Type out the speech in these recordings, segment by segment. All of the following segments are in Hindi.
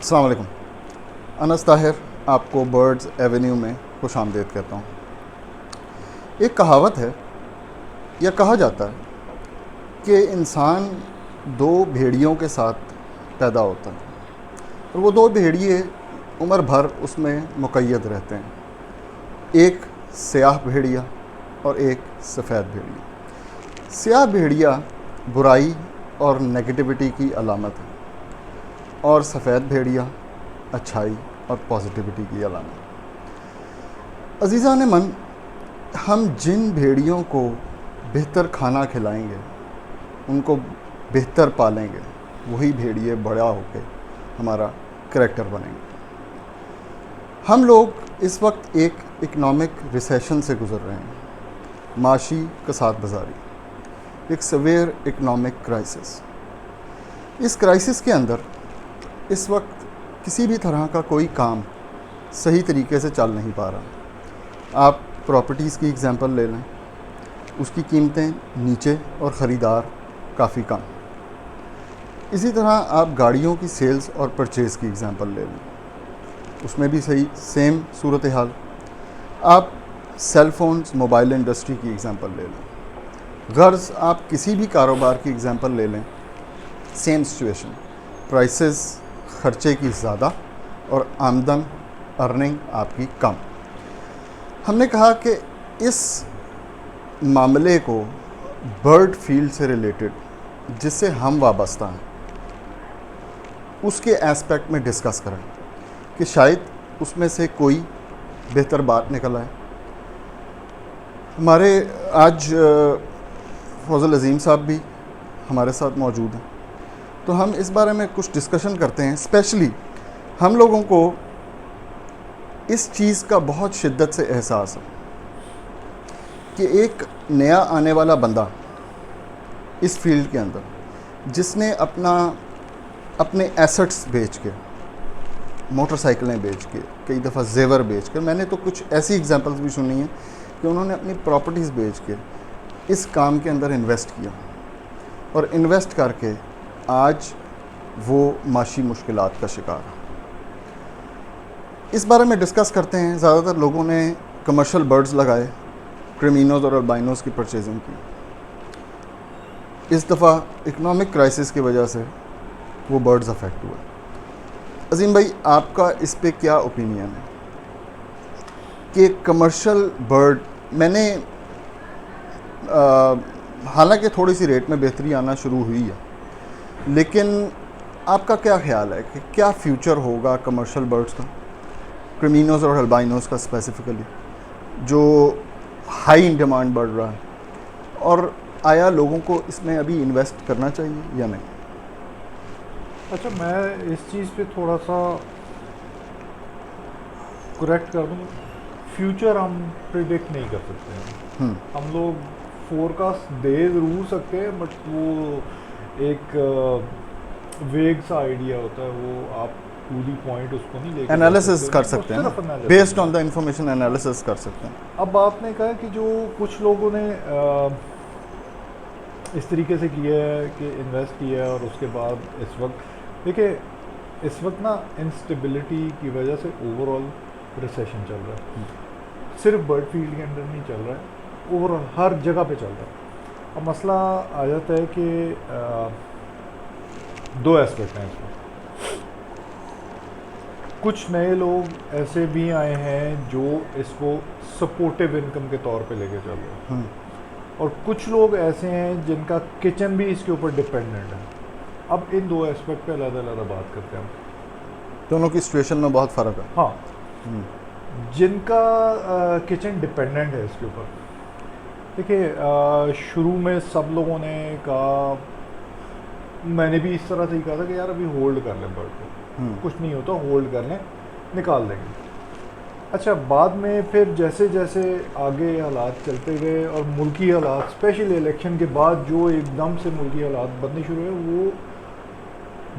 अस्सलाम वालेकुम। अनस ताहिर आपको बर्ड्स एवेन्यू में खुश आमदीद कहता हूँ। एक कहावत है या कहा जाता है कि इंसान दो भेड़ियों के साथ पैदा होता है और वो दो भेड़िए उम्र भर उसमें मुक़य्यद रहते हैं, एक स्याह भेड़िया और एक सफ़ेद भेड़िया। स्याह भेड़िया बुराई और नेगेटिविटी की अलामत है और सफ़ेद भेड़िया अच्छाई और पॉजिटिविटी की अलामत। अज़ीज़ान मन, हम जिन भेड़ियों को बेहतर खाना खिलाएंगे, उनको बेहतर पालेंगे, वही भेड़िए बड़ा होकर हमारा करैक्टर बनेंगे। हम लोग इस वक्त एक इकनॉमिक रिसेशन से गुज़र रहे हैं, माशी कसाद बाज़ारी, एक सवेयर इकनॉमिक क्राइसिस। इस क्राइसिस के अंदर इस वक्त किसी भी तरह का कोई काम सही तरीके से चल नहीं पा रहा। आप प्रॉपर्टीज़ की एग्ज़ाम्पल ले लें, उसकी कीमतें नीचे और ख़रीदार काफ़ी कम। इसी तरह आप गाड़ियों की सेल्स और परचेज़ की एग्ज़ाम्पल ले लें, उसमें भी सही सेम सूरत हाल। आप सेल फ़ोन्स मोबाइल इंडस्ट्री की एग्ज़ाम्पल ले लें, गर्ज़ आप किसी भी कारोबार की एग्ज़ाम्पल ले लें, सेम सिचुएशन। प्राइसेस ख़र्चे की ज़्यादा और आमदन अर्निंग आपकी कम। हमने कहा कि इस मामले को बर्ड फील्ड से रिलेटेड जिससे हम वाबस्ता हैं उसके एस्पेक्ट में डिस्कस करें कि शायद उसमें से कोई बेहतर बात निकल आए। हमारे आज फौजल अज़ीम साहब भी हमारे साथ मौजूद हैं, तो हम इस बारे में कुछ डिस्कशन करते हैं। स्पेशली हम लोगों को इस चीज़ का बहुत शिद्दत से एहसास है कि एक नया आने वाला बंदा इस फील्ड के अंदर जिसने अपने एसेट्स बेच के, मोटरसाइकिलें बेच के, कई दफ़ा जेवर बेच कर, मैंने तो कुछ ऐसी एग्जांपल्स भी सुनी हैं कि उन्होंने अपनी प्रॉपर्टीज़ बेच के इस काम के अंदर इन्वेस्ट किया और इन्वेस्ट करके आज वो माशी मुश्किलात का शिकार है। इस बारे में डिस्कस करते हैं। ज़्यादातर लोगों ने कमर्शियल बर्ड्स लगाए, क्रिमिनोज और अल्बाइनोज की परचेजिंग की। इस दफ़ा इकनॉमिक क्राइसिस की वजह से वो बर्ड्स अफेक्ट हुए। अज़ीम भाई, आपका इस पे क्या ओपिनियन है कि कमर्शियल बर्ड, मैंने हालांकि थोड़ी सी रेट में बेहतरी आना शुरू हुई है, लेकिन आपका क्या ख्याल है कि क्या फ्यूचर होगा कमर्शियल बर्ड्स का, क्रिमिनोज और अल्बाइनोज का स्पेसिफ़िकली, जो हाई इन डिमांड बढ़ रहा है, और आया लोगों को इसमें अभी इन्वेस्ट करना चाहिए या नहीं? अच्छा, मैं इस चीज़ पे थोड़ा सा करेक्ट कर दूँ। फ्यूचर हम प्रिडिक्ट नहीं कर सकते हैं। हम लोग फोरकास्ट दे ज़रूर सकते हैं, बट वो एक वेग सा आइडिया होता है, वो आप पूरी पॉइंट उसको नहीं लेकर एनालिसिस कर सकते हैं, based on the information analysis कर सकते हैं। अब आपने कहा कि जो कुछ लोगों ने इस तरीके से किया है कि इन्वेस्ट किया है और उसके बाद इस वक्त देखिए, इस वक्त ना इंस्टेबिलिटी की वजह से ओवरऑल रिसेशन चल रहा है। सिर्फ बर्ड फील्ड के अंदर नहीं चल रहा है, ओवरऑल हर जगह पे चल रहा है। अब मसला आ जाता है कि दो एस्पेक्ट हैं इसमें। कुछ नए लोग ऐसे भी आए हैं जो इसको सपोर्टिव इनकम के तौर पे लेके चल रहे हैं, और कुछ लोग ऐसे हैं जिनका किचन भी इसके ऊपर डिपेंडेंट है। अब इन दो एस्पेक्ट पे अलग-अलग बात करते हैं। दोनों की सिचुएशन में बहुत फ़र्क है। हाँ, जिनका किचन डिपेंडेंट है इसके ऊपर, देखिए शुरू में सब लोगों ने कहा, मैंने भी इस तरह से ही कहा था कि यार अभी होल्ड कर लें बर्ड को, कुछ नहीं होता, होल्ड कर लें, निकाल देंगे। अच्छा, बाद में फिर जैसे जैसे आगे हालात चलते गए और मुल्की हालात, स्पेशली इलेक्शन के बाद जो एकदम से मुल्की हालात बनने शुरू हुए, वो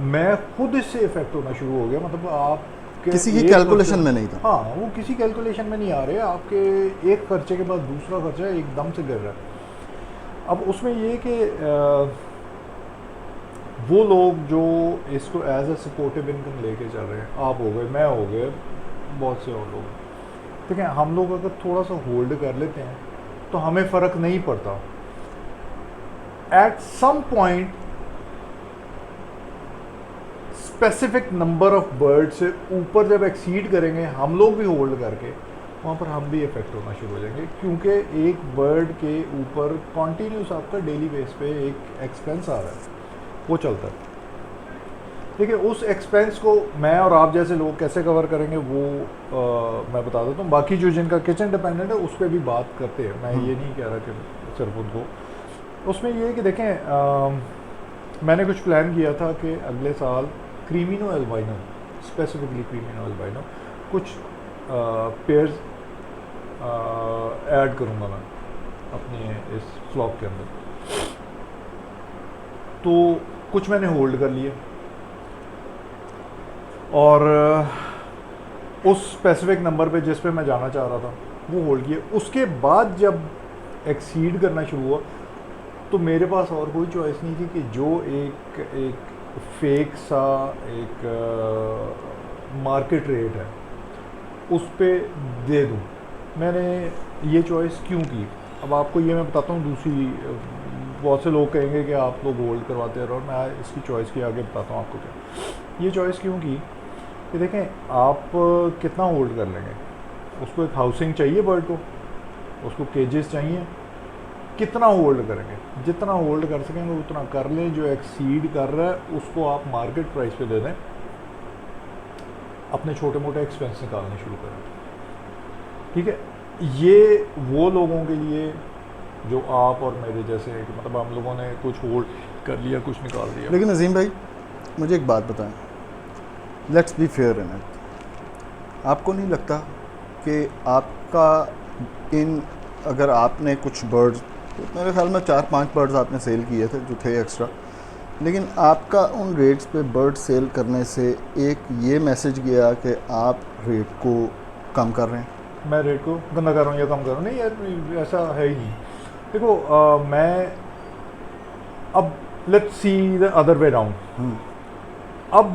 मैं खुद इससे इफ़ेक्ट होना शुरू हो गया। मतलब आप किसी की कैलकुलेशन में नहीं था। हाँ, वो किसी कैलकुलेशन में नहीं आ रहे, आपके एक खर्चे के बाद दूसरा खर्चा एकदम से गिर रहा है। अब उसमें ये कि वो लोग जो इसको एज ए सपोर्टिव इनकम लेके चल रहे हैं, आप हो गए, मैं हो गए, बहुत से और लोग, ठीक है, हम लोग अगर थोड़ा सा होल्ड कर लेते हैं तो हमें फ़र्क नहीं पड़ता। At some point specific number of bird से ऊपर जब एक्सीड करेंगे हम लोग भी होल्ड करके, वहाँ पर हम भी इफेक्ट होना शुरू हो जाएंगे, क्योंकि एक बर्ड के ऊपर कॉन्टीन्यूस आपका डेली बेस पे एक एक्सपेंस आ रहा है, वो चलता है। देखिए, उस एक्सपेंस को मैं और आप जैसे लोग कैसे कवर करेंगे वो मैं बता देता हूँ। बाकी जो जिनका किचन डिपेंडेंट है उस पर भी बात करते हैं, मैं ये नहीं कह रहा कि सिर्फ उनको। उसमें ये है कि देखें, मैंने कुछ प्लान किया था कि अगले साल क्रीमिनो एल्बाइनो, स्पेसिफिकली क्रीमिनो एल्बाइनो, कुछ पेयर्स ऐड करूँगा मैं अपने इस फ्लॉक के अंदर। तो कुछ मैंने होल्ड कर लिए और उस स्पेसिफिक नंबर पे जिस पे मैं जाना चाह रहा था वो होल्ड किया। उसके बाद जब एक्सीड करना शुरू हुआ तो मेरे पास और कोई चॉइस नहीं थी कि जो एक फेक सा एक मार्केट रेट है उस पे दे दूँ। मैंने ये चॉइस क्यों की, अब आपको ये मैं बताता हूँ। दूसरी, बहुत से लोग कहेंगे कि आप लोग होल्ड करवाते रहो, मैं इसकी चॉइस की आगे बताता हूँ आपको क्या। ये चॉइस क्यों की कि देखें, आप कितना होल्ड कर लेंगे, उसको एक हाउसिंग चाहिए बर्ड को, उसको केजेस चाहिए, कितना होल्ड करेंगे, जितना होल्ड कर सकेंगे उतना कर लें। जो एक्सीड कर रहा है उसको आप मार्केट प्राइस पे दे दें, अपने छोटे मोटे एक्सपेंस निकालने शुरू करें, ठीक है। ये वो लोगों के लिए जो आप और मेरे जैसे हैं, कि मतलब हम लोगों ने कुछ होल्ड कर लिया, कुछ निकाल दिया। लेकिन नज़ीम भाई, मुझे एक बात बताएं, let's be fair in it. आपको नहीं लगता कि आपका अगर आपने कुछ बर्ड्स, मेरे ख्याल में 4-5 बर्ड्स आपने सेल किए थे जो थे एक्स्ट्रा, लेकिन आपका उन रेट्स पे बर्ड सेल करने से एक ये मैसेज गया कि आप रेट को कम कर रहे हैं? मैं रेट को गंदा कर रहा हूँ या कम कर रहा हूँ? नहीं यार, ऐसा है ही नहीं। देखो, मैं अब let's see the other way round. अब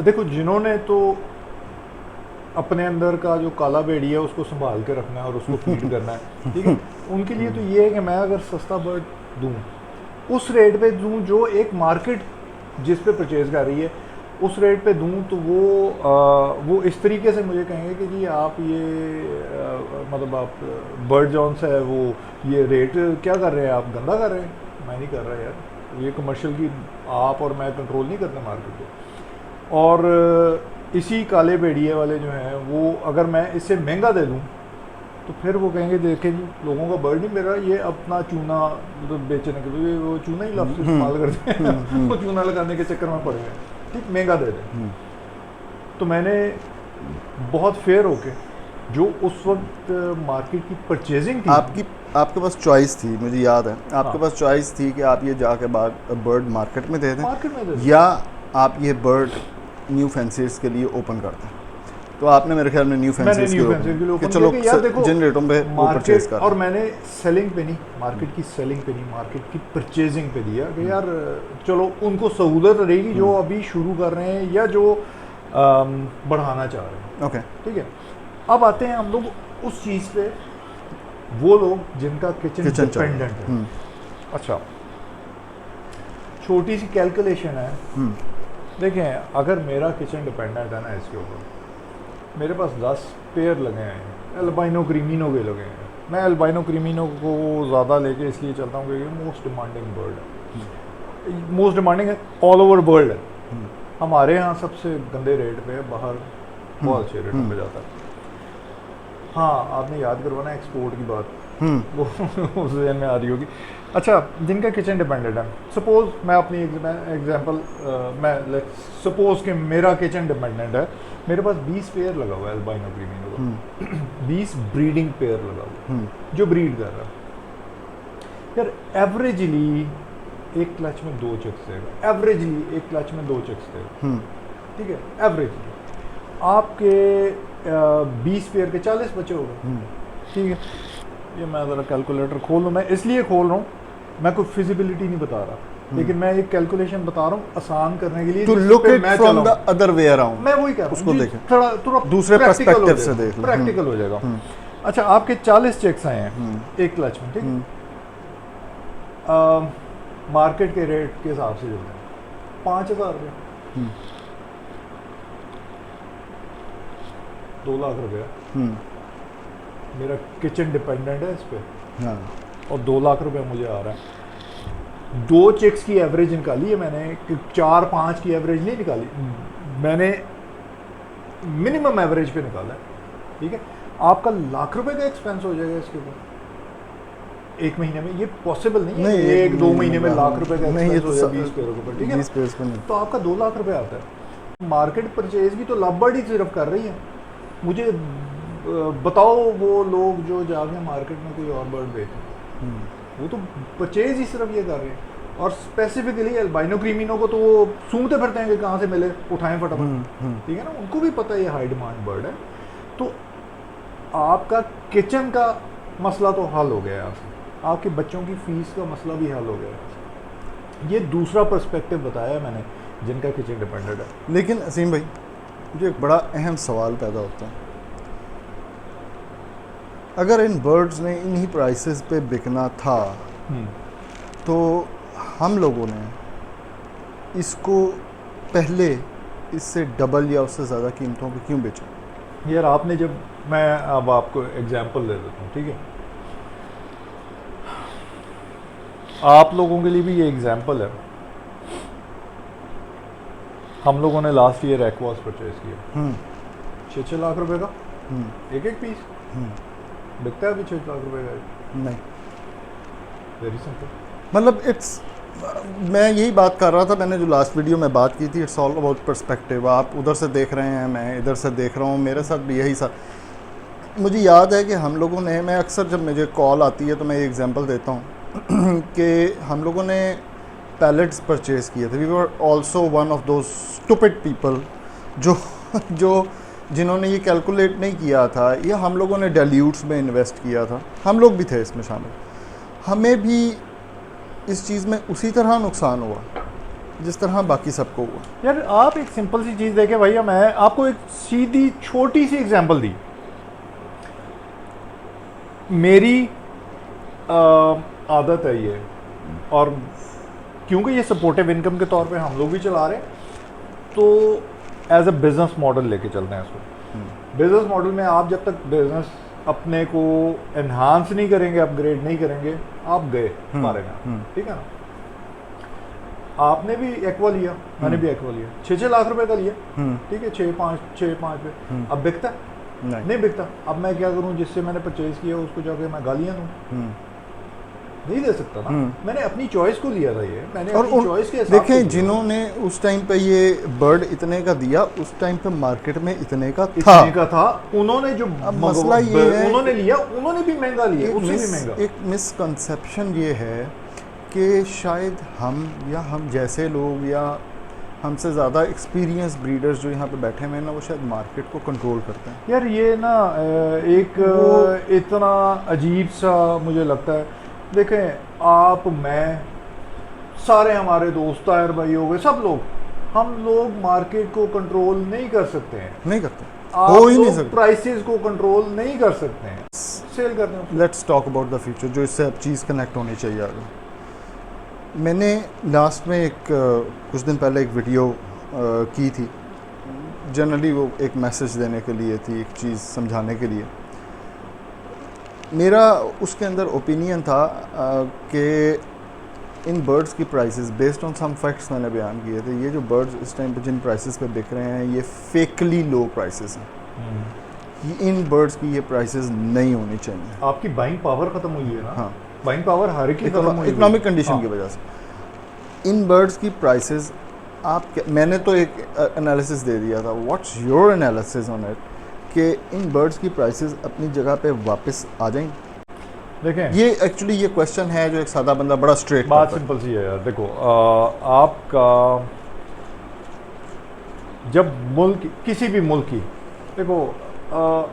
देखो, जिन्होंने तो अपने अंदर का जो काला बेड़ी है उसको संभाल के रखना है और उसको फीड करना है, ठीक है, उनके लिए तो ये है कि मैं अगर सस्ता बर्ड दूँ, उस रेट पे दूँ जो एक मार्केट जिस पे परचेज़ कर रही है उस रेट पे दूँ, तो वो इस तरीके से मुझे कहेंगे कि जी आप ये मतलब आप बर्ड जॉन से है वो ये रेट क्या कर रहे हैं, आप गंदा कर रहे हैं। मैं नहीं कर रहा यार, ये कमर्शियल की आप और मैं कंट्रोल नहीं करते मार्केट को। और इसी काले भेड़िए वाले जो हैं वो अगर मैं इससे महंगा दे दूँ तो फिर वो कहेंगे देखें जी, लोगों का बर्ड नहीं मेरा, ये अपना चूना मतलब बेचने के लिए वो चूना ही लफ्ज़ इस्तेमाल करते हैं, वो चूना लगाने के चक्कर में पड़ गए, ठीक, महंगा दे दें। तो मैंने बहुत फेयर होके जो उस वक्त मार्केट की परचेजिंग थी, आपके पास चॉइस थी, मुझे याद है आपके पास चॉइस थी कि आप ये जाके बर्ड मार्केट में दे दें या आप ये बर्ड न्यू फैंसीज के लिए ओपन कर दें। तो आपने मेरे ख्याल में न्यू फैंसीज के लिए ओपन चलो जिन रेटों पे वो परचेज कर, और मैंने सेलिंग पे नहीं, मार्केट की सेलिंग पे नहीं, मार्केट की परचेजिंग पे दिया कि यार चलो उनको सहूलत रहेगी जो अभी शुरू कर रहे हैं या जो बढ़ाना चाह रहे हैं। ओके, ठीक है। अब आते हैं हम लोग उस चीज़ पे, वो लोग जिनका किचन डिपेंडेंट है। अच्छा, छोटी सी कैलकुलेशन है। देखें, अगर मेरा किचन डिपेंडेंट है ना इसके ऊपर, मेरे पास 10 पेयर लगे हैं एल्बाइनो क्रीमिनो के लगे हैं। मैं एल्बाइनो क्रीमिनो को ज़्यादा लेके इसलिए चलता हूँ क्योंकि मोस्ट डिमांडिंग बर्ड है, मोस्ट डिमांडिंग है, ऑल ओवर वर्ल्ड है। हमारे यहाँ सबसे गंदे रेट पे है, बाहर बहुत अच्छे रेटों पे जाता है। हाँ, आपने याद करवाना एक्सपोर्ट की बात, वो उस जहन में आ रही होगी। अच्छा, जिनका किचन डिपेंडेंट है, सपोज़ मैं अपनी एग्जांपल मैं सपोज़ कि मेरा किचन डिपेंडेंट है, मेरे पास 20 पेयर लगा हुआ है एल्बाइनो क्रीमिनो का, 20 ब्रीडिंग पेयर लगा हुआ है जो ब्रीड कर रहा है। यार एवरेजली एक क्लच में 2 चिक्स देगा, एवरेजली एक क्लच में 2 चिक्स देगा, ठीक है, एवरेजली आपके 20 पेयर के 40 बचे हो गए, ठीक है। ये मैं ज़रा कैलकुलेटर खोल लूँ, मैं इसलिए खोल रहा हूँ, मैं कोई फिजिबिलिटी नहीं बता रहा, लेकिन मैं एक कैलकुलेशन बता रहा हूँ आसान करने के लिए, टू जिस लुक पे इट मैं फ्रॉम द चलाऊं। Other way around. मैं वही कह रहा हूँ उसको जी, देखें, थोड़ा थोड़ा दूसरे practical perspective हो से जाएगा, देख लो। प्रैक्टिकल हो जाएगा। अच्छा, आपके 40 चेक्स आए हैं एक क्लच में, ठीक है, मार्केट के रेट के हिसाब से चलते हैं 5,000 रुपये, 2 लाख रुपया मेरा किचन डिपेंडेंट है इस पे, हाँ और 2 लाख रुपया मुझे आ रहा है। 2 चेक्स की एवरेज निकाली है मैंने, 4-5 की एवरेज नहीं निकाली, मैंने मिनिमम एवरेज पे निकाला है, ठीक है। आपका लाख रुपए का एक्सपेंस हो जाएगा इसके ऊपर 1 महीने में, ये पॉसिबल नहीं है कि 1-2 महीने में लाख रुपए का नहीं, ये एक्सपेंस तो हो जाए 20 पेड़ों के ऊपर, ठीक है। 20 पेज पे नहीं। तो आपका 2 लाख रुपए आता है। मार्केट परचेज भी तो लवबर्ड ही सिर्फ कर रही है। मुझे बताओ वो लोग जो जाके मार्केट में कोई और बर्ड बेच रहे हैं, वो तो परचेज ही सिर्फ ये कर रहे हैं। और स्पेसिफिकली अल्बाइनो क्रीमिनो को तो वो सूंघते फिरते हैं कि कहाँ से मिले, उठाएं फटाफट, ठीक है ना, उनको भी पता है ये हाई डिमांड बर्ड है। तो आपका किचन का मसला तो हल हो गया यहाँ से, आपके बच्चों की फीस का मसला भी हल हो गया यहाँ से। ये दूसरा पर्सपेक्टिव बताया मैंने जिनका किचन डिपेंडेंट है। लेकिन असीम भाई, मुझे एक बड़ा अहम सवाल पैदा होता है, अगर इन बर्ड्स ने इन्हीं प्राइसेस पे बिकना था तो हम लोगों ने इसको पहले इससे डबल या उससे ज़्यादा कीमतों पे क्यों बेचा? यार आपने जब, मैं अब आपको एग्जांपल दे देता हूँ, ठीक है, आप लोगों के लिए भी ये एग्जांपल है। हम लोगों ने लास्ट ईयर एक्वास परचेज किया 6-6 लाख रुपए का एक पीस, बिकता है अभी 6 लाख रुपए का? नहीं, वेरी सिंपल। मतलब इट्स, मैं यही बात कर रहा था, मैंने जो लास्ट वीडियो में बात की थी, इट्स ऑल अबाउट पर्सपेक्टिव। आप उधर से देख रहे हैं, मैं इधर से देख रहा हूँ, मेरे साथ भी यही साथ। मुझे याद है कि हम लोगों ने, मैं अक्सर जब मुझे कॉल आती है तो मैं ये एग्जांपल देता हूँ कि हम लोगों ने पैलेट्स परचेज़ किए थे। We were also one of those stupid people जो जिन्होंने ये कैलकुलेट नहीं किया था, या हम लोगों ने डेल्यूट्स में इन्वेस्ट किया था, हम लोग भी थे इसमें शामिल। हमें भी इस चीज़ में उसी तरह नुकसान हुआ जिस तरह बाकी सबको हुआ। यार आप एक सिंपल सी चीज़ देखें भैया, मैं आपको एक सीधी छोटी सी एग्जांपल दी। मेरी आदत है ये, और क्योंकि ये सपोर्टिव इनकम के तौर पे हम लोग भी चला रहे हैं, तो एज अ बिजनेस मॉडल लेके चलते हैं इसको। बिजनेस मॉडल में आप जब तक बिजनेस अपने को एनहांस नहीं करेंगे, अपग्रेड नहीं करेंगे, आप गए मारे ना, ठीक है ना। आपने भी एक्वा लिया, मैंने भी एक्वा लिया, 6-6 लाख रुपए का लिया, ठीक है, 6-5 पे। अब बिकता नहीं बिकता। अब मैं क्या करूं, जिससे मैंने परचेज किया उसको जाके मैं गालियां दूं? नहीं दे सकता ना। मैंने अपनी चॉइस को लिया था, ये मैंने अपनी चॉइस के हिसाब से देखें, जिन्होंने उस टाइम पे ये बर्ड इतने का दिया, उस टाइम पे मार्केट में इतने का था, उन्होंने जो मसला ये है, उन्होंने लिया, उन्होंने भी महंगा लिया, उससे भी महंगा। एक मिसकंसेप्शन ये है कि शायद हम जैसे लोग या हमसे ज़्यादा एक्सपीरियंस ब्रीडर्स जो यहाँ पे बैठे हुए हैं ना, वो शायद मार्केट को कंट्रोल करते हैं। यार ये ना एक इतना अजीब सा मुझे लगता है। देखें, आप, मैं, सारे हमारे दोस्त, ताहिर भाई हो गए, सब लोग, हम लोग मार्केट को कंट्रोल नहीं कर सकते हैं, नहीं करते, हो ही नहीं सकते। प्राइसेस को कंट्रोल नहीं कर सकते हैं, सेल करते हैं। Let's talk about the future, जो इससे अब चीज़ कनेक्ट होनी चाहिए आगे। मैंने लास्ट में कुछ दिन पहले एक वीडियो की थी, जनरली वो एक मैसेज देने के लिए थी, एक चीज़ समझाने के लिए। मेरा उसके अंदर ओपिनियन था कि इन बर्ड्स की prices based on some facts मैंने बयान किए थे। ये जो बर्ड्स इस टाइम पे जिन प्राइसेस पे बिक रहे हैं, ये फेकली लो प्राइसेस हैं। इन बर्ड्स की ये प्राइसेस नहीं होनी चाहिए। आपकी बाइंग पावर ख़त्म हुई है ना। हाँ, बाइंग पावर हर एक इकोनॉमिक कंडीशन की वजह से इन बर्ड्स की प्राइसेस मैंने तो एक एनालिसिस दे दिया था। What's your analysis on it कि इन बर्ड्स की प्राइसेस अपनी जगह पे वापस आ जाएंगी? देखें, ये एक्चुअली ये क्वेश्चन है जो एक सादा बंदा बड़ा स्ट्रेट बात सिंपल सी है यार। देखो, आपका जब मुल्क, किसी भी मुल्क की, देखो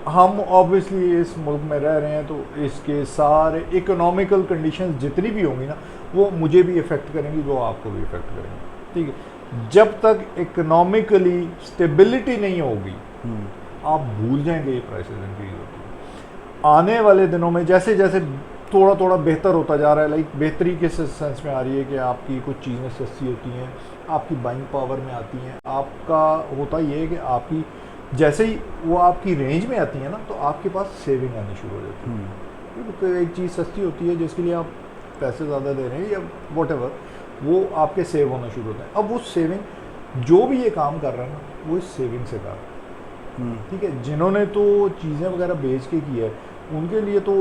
हम ऑब्वियसली इस मुल्क में रह रहे हैं, तो इसके सारे इकोनॉमिकल कंडीशंस जितनी भी होंगी ना, वो मुझे भी इफ़ेक्ट करेंगी, वो आपको भी इफ़ेक्ट करेंगी, ठीक है। जब तक इकोनॉमिकली स्टेबिलिटी नहीं होगी आप भूल जाएंगे ये प्राइसेस इंक्रीज होती है। आने वाले दिनों में जैसे जैसे थोड़ा थोड़ा बेहतर होता जा रहा है, लाइक बेहतरी के सेंस में आ रही है कि आपकी कुछ चीज़ें सस्ती होती हैं, आपकी बाइंग पावर में आती हैं, आपका होता ये है कि आपकी जैसे ही वो आपकी रेंज में आती है ना तो आपके पास सेविंग आनी शुरू हो जाती है, क्योंकि एक चीज़ सस्ती होती है जिसके लिए आप पैसे ज़्यादा दे रहे हैं या वॉट वो आपके सेव होना शुरू होता है। अब वो सेविंग जो भी ये काम कर रहा है ना वो इस सेविंग से कर रहा है, ठीक है। जिन्होंने तो चीज़ें वगैरह बेच के की है उनके लिए तो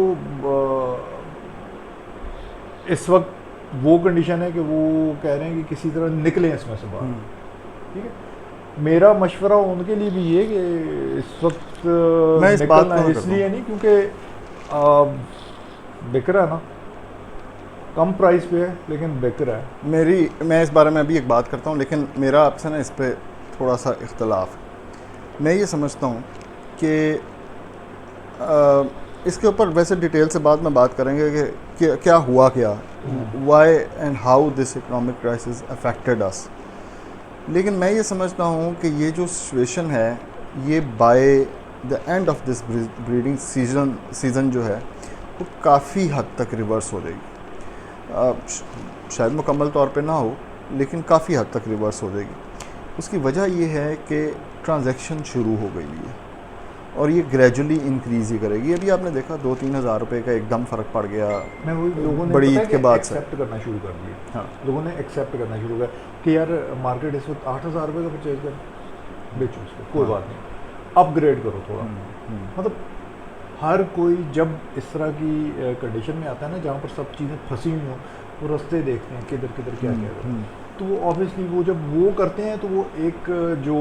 इस वक्त वो कंडीशन है कि वो कह रहे हैं कि किसी तरह निकलें इसमें से बाहर, ठीक है। मेरा मशवरा उनके लिए भी ये कि इस वक्त मैं इस बात को इसलिए नहीं क्योंकि बिक रहा है ना, कम प्राइस पे है लेकिन बिक रहा है। मैं इस बारे में अभी एक बात करता हूँ, लेकिन मेरा आपसे ना इस पर थोड़ा सा इख्तलाफ है। मैं ये समझता हूँ कि इसके ऊपर वैसे डिटेल से बाद में बात करेंगे कि क्या हुआ क्या, why and how this economic crisis affected us. लेकिन मैं ये समझता हूँ कि ये जो सिचुएशन है ये by the end of this breeding season जो है वो काफ़ी हद तक रिवर्स हो जाएगी। शायद मुकम्मल तौर पे ना हो लेकिन काफ़ी हद तक रिवर्स हो जाएगी। उसकी वजह ये है कि ट्रांजैक्शन शुरू हो गई है और ये ग्रेजुअली इंक्रीज़ ही करेगी। अभी आपने देखा 2-3 हज़ार रुपये का एकदम फ़र्क पड़ गया। मैं वही लोगों ने बड़ी ईद के बाद से एक्सेप्ट करना शुरू कर दिया। हाँ, लोगों ने एक्सेप्ट करना शुरू किया कि यार मार्केट इस वक्त 8,000 रुपये का परचेज कर, बेचो उसको, कोई बात नहीं, अपग्रेड करो थोड़ा। मतलब हर कोई जब इस तरह की कंडीशन में आता है ना जहाँ पर सब चीज़ें फंसी हुई हों, वो रास्ते देखते हैं किधर किधर क्या क्या है। तो वो ऑब्वियसली वो जब वो करते हैं तो वो एक जो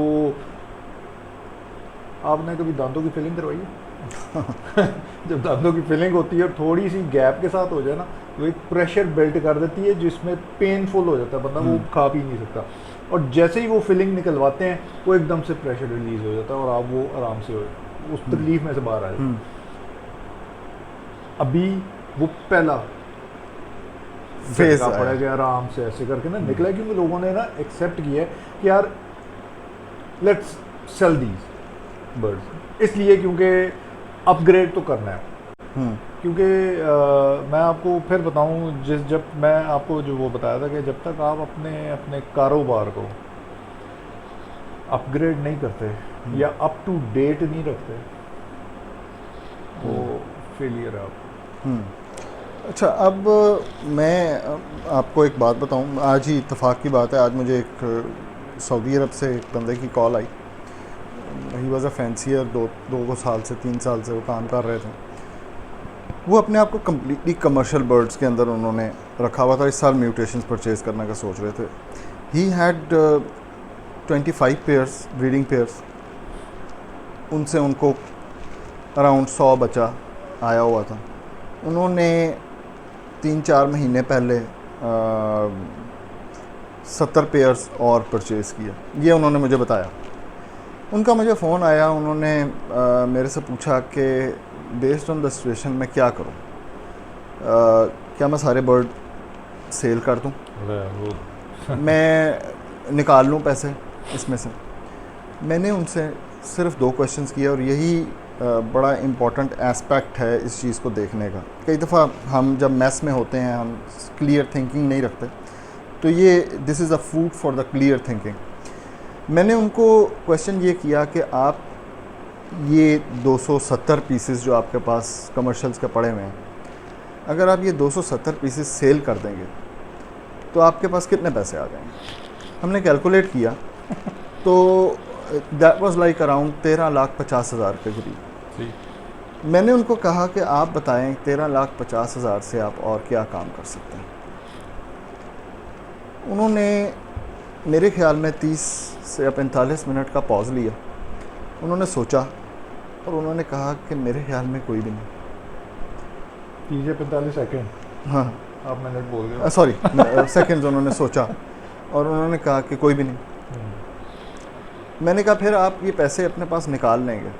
आपने कभी दांतों की फिलिंग करवाई है जब दांतों की फिलिंग होती है और थोड़ी सी गैप के साथ हो जाए ना तो एक प्रेशर बिल्ड कर देती है जिसमें पेनफुल हो जाता है, बंदा वो खा पी नहीं सकता। और जैसे ही वो फिलिंग निकलवाते हैं वो एकदम से प्रेशर रिलीज हो जाता है और आप वो आराम से उस तकलीफ में से बाहर आ जाते हैं। अभी वो पहला फेज पड़ा गया आराम से ऐसे करके ना निकला, क्योंकि लोगों ने ना एक्सेप्ट किया है कि यार लेट्स सेल दीज बर्ड्स, इसलिए क्योंकि अपग्रेड तो करना है। क्योंकि मैं आपको फिर बताऊं, जब मैं आपको जो वो बताया था कि जब तक आप अपने कारोबार को अपग्रेड नहीं करते या अप टू डेट नहीं रखते वो फेलियर है आप। अच्छा, अब मैं आपको एक बात बताऊं। आज ही इत्तेफाक की बात है, आज मुझे एक सऊदी अरब से एक बंदे की call I. He was a fancier, 2 साल से 3 साल से वो काम कर रहे थे। वो अपने आप को कम्प्लीटली कमर्शियल बर्ड्स के अंदर उन्होंने रखा हुआ था। इस साल म्यूटेशंस परचेज़ करने का सोच रहे थे। He had 25 pairs, breeding pairs. उनसे उनको अराउंड 100 बच्चा आया हुआ था। उन्होंने 3-4 महीने पहले 70 पेयर्स और परचेज़ किया, ये उन्होंने मुझे बताया। उनका मुझे फ़ोन आया, उन्होंने मेरे से पूछा कि बेस्ड ऑन द सिचुएशन मैं क्या करूं, क्या मैं सारे बर्ड सेल कर दूं, मैं निकाल लूं पैसे इसमें से। मैंने उनसे सिर्फ 2 क्वेश्चंस किए और यही बड़ा इम्पॉर्टेंट एस्पेक्ट है इस चीज़ को देखने का। कई दफ़ा हम जब मैस में होते हैं हम क्लियर थिंकिंग नहीं रखते, तो ये this is a food for the clear thinking. मैंने उनको क्वेश्चन ये किया कि आप ये 270 पीसेस जो आपके पास कमर्शियल्स के पड़े हुए हैं, अगर आप ये 270 पीसेस सेल कर देंगे तो आपके पास कितने पैसे आ जाएंगे। हमने कैलकुलेट किया तो दैट वाज लाइक अराउंड 13,50,000 के करीब। मैंने उनको कहा कि आप बताएं 13,50,000 से आप और क्या काम कर सकते हैं। उन्होंने मेरे ख्याल में 30 से या 45 मिनट का पॉज लिया। उन्होंने सोचा और उन्होंने कहा कि मेरे ख्याल में कोई भी नहीं। 30 से 45 सेकेंड, हाँ आप मिनट बोल गए, सॉरी सेकेंड्स। उन्होंने सोचा और उन्होंने कहा कि कोई भी नहीं। मैंने कहा फिर आप ये पैसे अपने पास निकाल लेंगे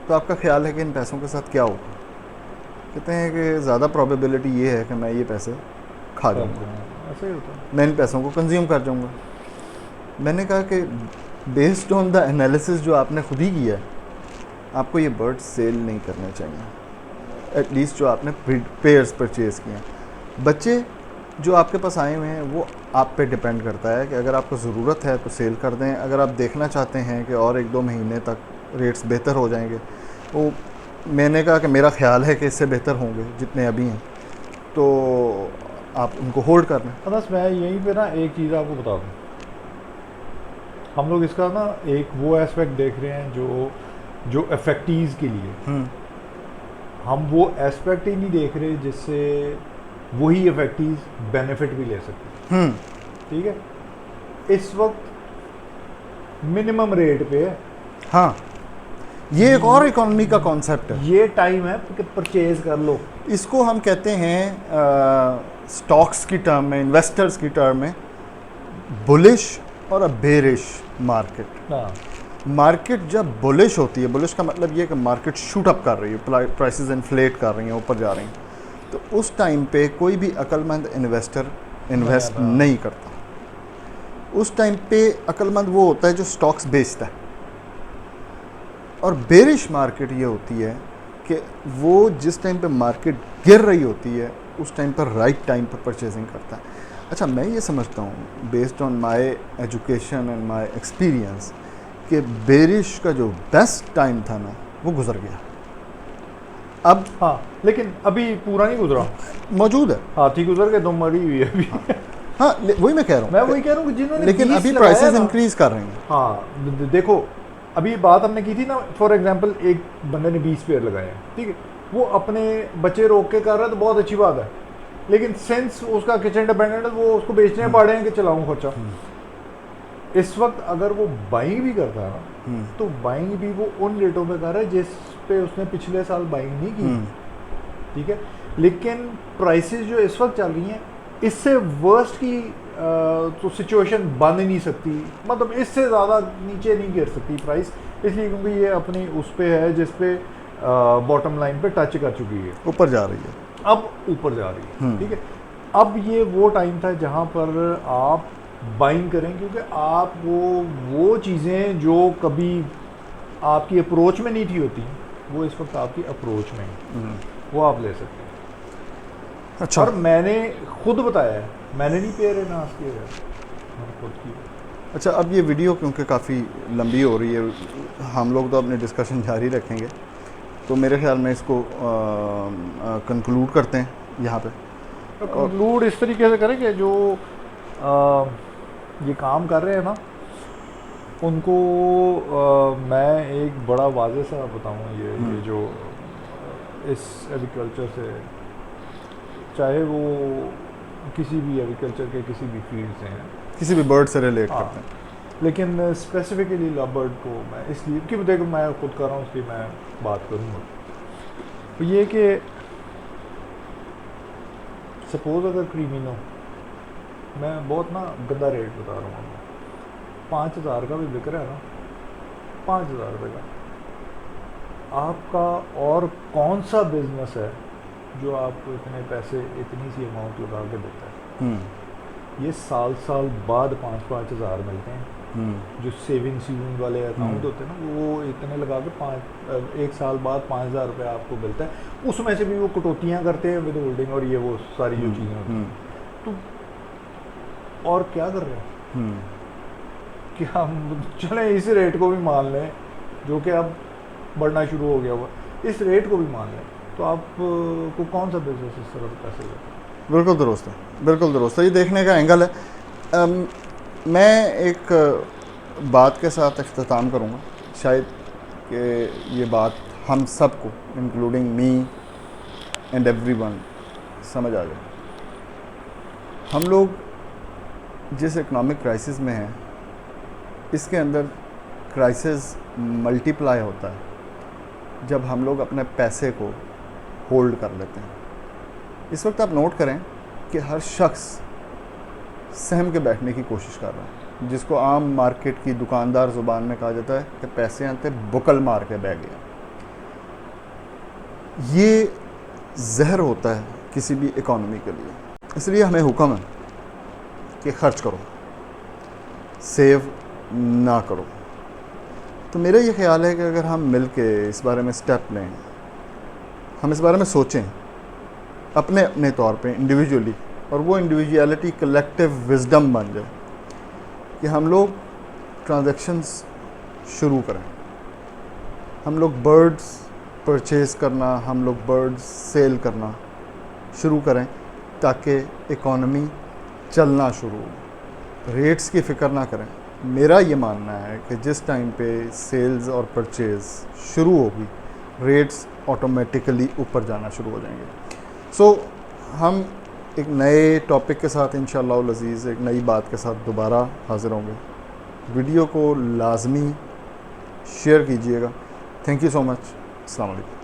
तो आपका ख्याल है कि इन पैसों के साथ क्या होगा। कहते हैं कि ज़्यादा प्रोबेबिलिटी ये है कि मैं ये पैसे खा जाऊँगा, ऐसा ही होता है। मैं इन पैसों को कंज्यूम कर जाऊँगा। मैंने कहा कि बेस्ड ऑन द एनालिसिस जो आपने खुद ही किया है, आपको ये बर्ड सेल नहीं करने चाहिए, एटलीस्ट जो आपने पेयर्स परचेज़ किए हैं। बच्चे जो आपके पास आए हुए हैं वो आप पे डिपेंड करता है कि अगर आपको ज़रूरत है तो सेल कर दें, अगर आप देखना चाहते हैं कि और 1-2 महीने तक रेट्स बेहतर हो जाएंगे, तो मैंने कहा कि मेरा ख़्याल है कि इससे बेहतर होंगे जितने अभी हैं, तो आप उनको होल्ड कर लें। बस मैं यहीं पे ना एक चीज़ आपको बता दूँ, हम लोग इसका ना एक वो एस्पेक्ट देख रहे हैं जो इफेक्टीज़ के लिए, हम वो एस्पेक्ट ही नहीं देख रहे जिससे वही इफेक्टीव बेनिफिट भी ले सकते। ठीक है, इस वक्त मिनिमम रेट पे है। हाँ, ये एक और इकोनॉमी का कॉन्सेप्ट है। ये टाइम है कि परचेज कर लो। इसको हम कहते हैं स्टॉक्स की टर्म में, इन्वेस्टर्स की टर्म में, बुलिश और अ बेरिश मार्केट। हाँ, मार्केट जब बुलिश होती है, बुलिश का मतलब ये है कि मार्केट शूट अप कर रही है, प्राइसेस इन्फ्लेट कर रही हैं, ऊपर जा रही हैं, तो उस टाइम पे कोई भी अक्लमंद इन्वेस्टर इन्वेस्ट नहीं करता। उस टाइम पे अक्लमंद वो होता है जो स्टॉक्स बेचता है। और बेरिश मार्केट ये होती है कि वो जिस टाइम पे मार्केट गिर रही होती है उस टाइम पर राइट टाइम पर परचेजिंग करता है। अच्छा, मैं ये समझता हूँ based on my education and my experience कि बेरिश का जो बेस्ट टाइम था ना वो गुजर गया। अब हाँ, लेकिन अभी पूरा नहीं गुजरा, मौजूद है, हाथी गुजर के दम मरी हुई है अभी। हाँ, वही मैं कह रहा हूँ, मैं वही कह रहा हूँ कि जिन्होंने लेकिन 20 अभी लगाया प्राइसेस ना, इंक्रीज कर रही हैं। हाँ देखो, अभी बात हमने की थी ना, फॉर एग्जांपल एक बंदे ने 20 पेयर लगाए हैं, ठीक है, वो अपने बच्चे रोक के कर रहा है तो बहुत अच्छी बात है, लेकिन सिंस उसका किचन डिपेंडेंट है वो उसको बेचने पड़े हैं कि चलाऊं खर्चा। इस वक्त अगर वो बाइंग भी करता है ना, तो बाइंग भी वो उन रेटों पे कर रहा है जिस पे उसने पिछले साल बाइंग नहीं की, ठीक है, लेकिन प्राइसेस जो इस वक्त चल रही हैं इससे वर्स्ट की तो सिचुएशन बन ही नहीं सकती, मतलब इससे ज़्यादा नीचे नहीं गिर सकती प्राइस, इसलिए क्योंकि ये अपनी उस पे है जिस पे बॉटम लाइन पे टच कर चुकी है, ऊपर जा रही है, अब ऊपर जा रही है, ठीक है। अब ये वो टाइम था जहाँ पर आप बाइंग करें, क्योंकि आप वो चीज़ें जो कभी आपकी अप्रोच में नहीं थी होती, वो इस वक्त आपकी अप्रोच में है, वो आप ले सकते हैं। अच्छा, और मैंने खुद बताया है, मैंने नहीं पेयर एनाउंस किया है, मैंने खुद किया। अच्छा, अब ये वीडियो क्योंकि काफ़ी लंबी हो रही है, हम लोग तो अपने डिस्कशन जारी रखेंगे, तो मेरे ख्याल में इसको कंक्लूड करते हैं यहाँ पे। कंक्लूड इस तरीके से करें कि जो ये काम कर रहे हैं ना उनको मैं एक बड़ा वाज़े सा बताऊँ, ये जो इस एग्रीकल्चर से, चाहे वो किसी भी एग्रीकल्चर के किसी भी फील्ड से हैं, किसी भी बर्ड से रिलेट करते हैं, लेकिन स्पेसिफिकली लव बर्ड को मैं इसलिए कि देखो मैं खुद कर रहा हूँ इसलिए मैं बात करूँगा। तो ये कि सपोज़ अगर क्रीमिनो, मैं बहुत ना गंदा रेट बता रहा हूँ, 5,000 का भी बिक रहा है ना, 5,000 रुपये का, आपका और कौन सा बिजनेस है जो आपको इतने पैसे, इतनी सी अमाउंट लगा के देता है? ये साल बाद 5-5 हज़ार मिलते हैं, जो सेविंग्स यूनिट वाले अकाउंट होते हैं ना, वो इतने लगा के 1 साल बाद 5,000 रुपये आपको मिलता है, उसमें से भी वो कटौतियाँ करते हैं विद होल्डिंग और ये वो सारी जो चीज़ें होती हैं। तो और क्या कर रहे हैं कि हम चलें इस रेट को भी मान लें जो कि अब बढ़ना शुरू हो गया हुआ, इस रेट को भी मान लें, तो आप को कौन सा बिजनेस इस तरह से पैसे देता है? बिल्कुल दुरुस्त है, बिल्कुल दुरुस्त है, ये देखने का एंगल है। मैं एक बात के साथ अख्ताम करूँगा, शायद कि ये बात हम सबको इंक्लूडिंग मी एंड एवरीवन समझ आ जाए। हम लोग जिस इकोनॉमिक क्राइसिस में हैं, इसके अंदर क्राइसिस मल्टीप्लाई होता है जब हम लोग अपने पैसे को होल्ड कर लेते हैं। इस वक्त आप नोट करें कि हर शख्स सहम के बैठने की कोशिश कर रहा है, जिसको आम मार्केट की दुकानदार ज़ुबान में कहा जाता है कि पैसे आते बुकल मार के बह गया। ये जहर होता है किसी भी इकोनॉमी के लिए। इसलिए हमें हुक्म है कि खर्च करो, सेव ना करो। तो मेरा ये ख्याल है कि अगर हम मिल के इस बारे में स्टेप लें, हम इस बारे में सोचें अपने अपने तौर पे इंडिविजुअली, और वो इंडिविजुअलिटी कलेक्टिव विजडम बन जाए कि हम लोग ट्रांजैक्शंस शुरू करें, हम लोग बर्ड्स परचेज़ करना, हम लोग बर्ड्स सेल करना शुरू करें ताकि इकॉनमी चलना शुरू हो। रेट्स की फ़िक्र ना करें। मेरा ये मानना है कि जिस टाइम पे सेल्स और परचेज़ शुरू होगी, रेट्स ऑटोमेटिकली ऊपर जाना शुरू हो जाएंगे। सो हम एक नए टॉपिक के साथ इंशाअल्लाह अज़ीज़ एक नई बात के साथ दोबारा हाज़िर होंगे। वीडियो को लाजमी शेयर कीजिएगा। Thank you so much. अस्सलाम वालेकुम।